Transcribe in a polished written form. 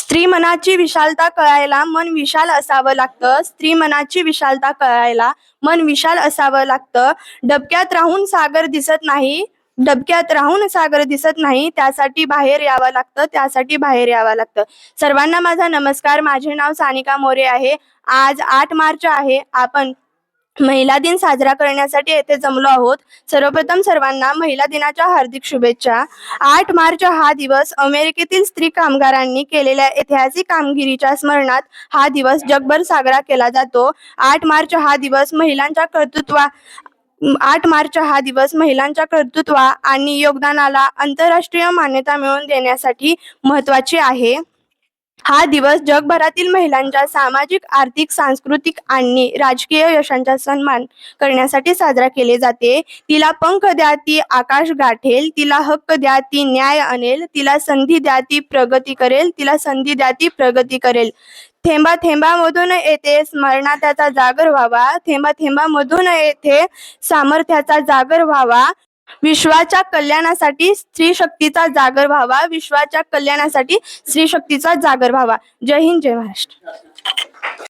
स्त्री मनाची विशालता कळायला मन विशाल असावं लागतं. स्त्री मनाची विशालता कळायला मन विशाल असावं लागतं. डबक्यात राहून सागर दिसत नाही. डबक्यात राहून सागर दिसत नाही. त्यासाठी बाहेर यावं लागतं. त्यासाठी बाहेर यावं लागतं. सर्वांना माझा नमस्कार. माझे नाव सानिका मोरे आहे. आज 8 मार्च आहे. आपण महिला दिन साजरा करण्यासाठी येथे जमलो आहोत. सर्वप्रथम सर्वांना महिला दिनाच्या हार्दिक शुभेच्छा. 8 मार्च हा दिवस अमेरिकेतील स्त्री कामगारांनी केलेल्या ऐतिहासिक कामगिरीच्या स्मरणात हा दिवस जगभर साजरा केला जातो. 8 मार्च हा दिवस महिलांच्या कर्तृत्व आणि योगदानाला आंतरराष्ट्रीय मान्यता मिळवून देण्यासाठी महत्त्वाचे आहे. हा दिवस जगभरातील महिलांच्या सामाजिक, आर्थिक, सांस्कृतिक आणि राजकीय यशांचा सन्मान करण्यासाठी साजरा केले जाते. तिला पंख द्या ती आकाश गाठेल. तिला हक्क द्या ती न्याय आणेल. तिला संधी द्या ती प्रगती करेल. तिला संधी द्या ती प्रगती करेल. थेंबा थेंबामधून येथे स्मरणाचा जागर व्हावा. थेंबा थेंबामधून येथे सामर्थ्याचा जागर व्हावा. विश्वाच्या कल्याणासाठी स्त्री शक्तीचा जागर व्हावा. विश्वाच्या कल्याणासाठी स्त्री शक्तीचा जागर व्हावा. जय हिंद, जय महाराष्ट्र.